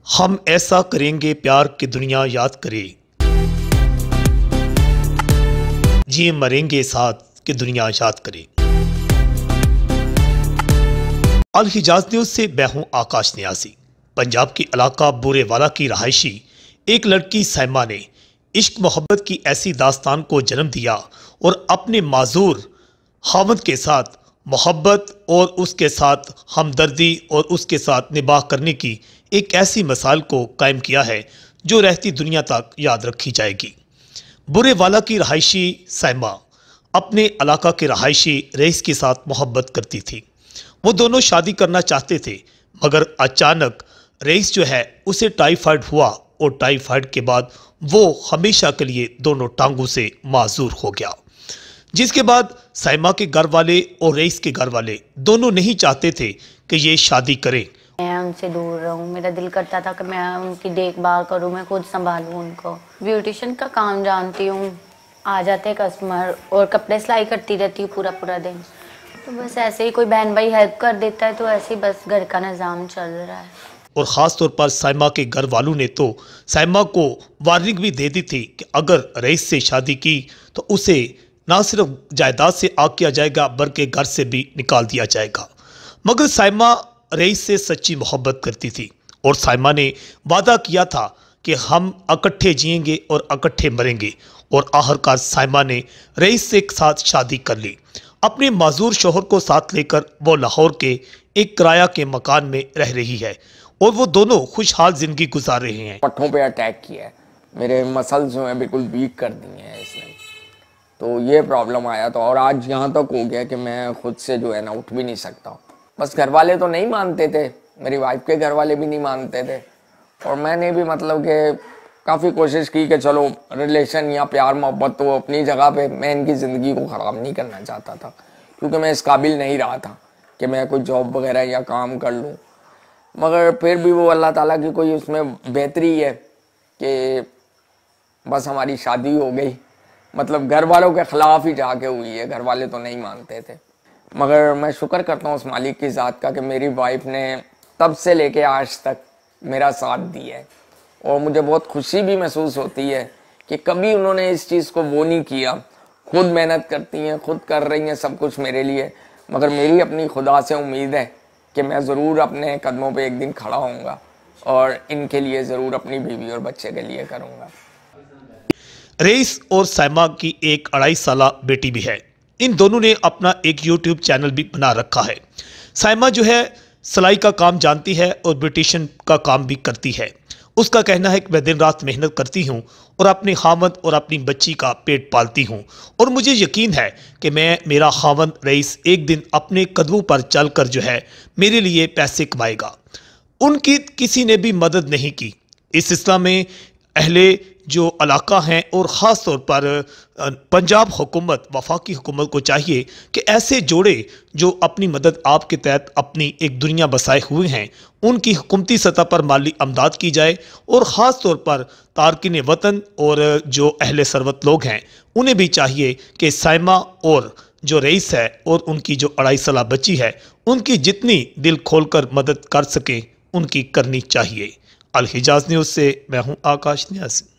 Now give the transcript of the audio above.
हम ऐसा करेंगे प्यार की दुनिया याद करे, जिए मरेंगे साथ की दुनिया याद करे। अल हिजाज न्यूज से मैं हूं आकाश नियाजी। पंजाब के इलाका बुरेवाला की रहायशी एक लड़की सैमा ने इश्क मोहब्बत की ऐसी दास्तान को जन्म दिया और अपने माजूर खावंद के साथ मोहब्बत और उसके साथ हमदर्दी और उसके साथ निभाह करने की एक ऐसी मिसाल को कायम किया है जो रहती दुनिया तक याद रखी जाएगी। बुरेवाला की रहायशी सैमा अपने इलाका के रहायशी रईस के साथ मोहब्बत करती थी। वो दोनों शादी करना चाहते थे, मगर अचानक रईस जो है उसे टाइफाइड हुआ और टाइफाइड के बाद वो हमेशा के लिए दोनों टांगों से माजूर हो गया, जिसके बाद सैमा के घर वाले और रईस के घर वाले दोनों नहीं चाहते थे कि ये शादी करें। मैं उनसे दूर रहूं, मेरा दिल करता था कि मैं उनकी देखभाल करूं, मैं खुद संभालूं उनको। ब्यूटिशियन का काम जानती हूँ, आ जाते हैं कस्टमर और कपड़े सिलाई करती रहती हूँ पूरा पूरा दिन। तो बस ऐसे ही कोई बहन भाई हेल्प कर देता है, तो ऐसे ही बस घर का निज़ाम चल रहा है। और ख़ास तौर पर सैमा के घर वालों ने तो सैमा को वार्निंग भी दे दी थी कि अगर रईस से शादी की तो उसे ना सिर्फ जायदाद से आग किया जाएगा बल्कि घर से भी निकाल दिया जाएगा। मगर सैमा रईस से सच्ची मोहब्बत करती थी और सैमा ने वादा किया था कि हम इकट्ठे जिएंगे और इकट्ठे मरेंगे। और आखिरकार सैमा ने रईस से साथ शादी कर ली। अपने माजूर शोहर को साथ लेकर वो लाहौर के एक किराया के मकान में रह रही है और वो दोनों खुशहाल जिंदगी गुजार रहे हैं। पट्ठों पे अटैक किया है, मेरे मसल्स जो हैं बिल्कुल वीक कर दिए हैं इसने, तो ये प्रॉब्लम आया था। और आज यहाँ तक हो गया कि मैं खुद से जो है ना उठ भी नहीं सकता। बस घर वाले तो नहीं मानते थे, मेरी वाइफ के घर वाले भी नहीं मानते थे, और मैंने भी मतलब कि काफ़ी कोशिश की कि चलो रिलेशन या प्यार मोहब्बत तो अपनी जगह पे, मैं इनकी ज़िंदगी को ख़राब नहीं करना चाहता था, क्योंकि मैं इस काबिल नहीं रहा था कि मैं कोई जॉब वगैरह या काम कर लूँ। मगर फिर भी वो अल्लाह ताला की कोई उसमें बेहतरी है कि बस हमारी शादी हो गई। मतलब घर वालों के ख़िलाफ़ ही जाके हुई है, घर वाले तो नहीं मानते थे। मगर मैं शुक्र करता हूँ उस मालिक की ज़ात का कि मेरी वाइफ ने तब से लेके आज तक मेरा साथ दिया है, और मुझे बहुत खुशी भी महसूस होती है कि कभी उन्होंने इस चीज़ को वो नहीं किया। खुद मेहनत करती हैं, खुद कर रही हैं सब कुछ मेरे लिए, मगर मेरी अपनी खुदा से उम्मीद है कि मैं ज़रूर अपने कदमों पे एक दिन खड़ा होऊंगा और इनके लिए ज़रूर अपनी बीवी और बच्चे के लिए करूँगा। रईस और सैमा की एक 2.5 साला बेटी भी है। इन दोनों ने अपना एक YouTube चैनल भी बना रखा है। सैमा जो है सिलाई का काम जानती है और ब्यूटिशियन का काम भी करती है। उसका कहना है कि मैं दिन रात मेहनत करती हूँ और अपने खावंद और अपनी बच्ची का पेट पालती हूँ, और मुझे यकीन है कि मेरा खावंद रईस एक दिन अपने कदमों पर चलकर जो है मेरे लिए पैसे कमाएगा। उनकी किसी ने भी मदद नहीं की। इस सिलसिले में अहले जो इलाका हैं और ख़ास तौर पर पंजाब हुकूमत, वफाकी हुकूमत को चाहिए कि ऐसे जोड़े जो अपनी मदद आपके तहत अपनी एक दुनिया बसाए हुए हैं, उनकी हुकूमती सतह पर माली अमदाद की जाए, और ख़ास तौर पर तारकिन वतन और जो अहले सरवत लोग हैं उन्हें भी चाहिए कि सैमा और जो रईस है और उनकी जो 2.5 साला बच्ची है, उनकी जितनी दिल खोलकर मदद कर सकें उनकी करनी चाहिए। अल हिजाज न्यूज़ से मैं हूँ आकाश नियाजी।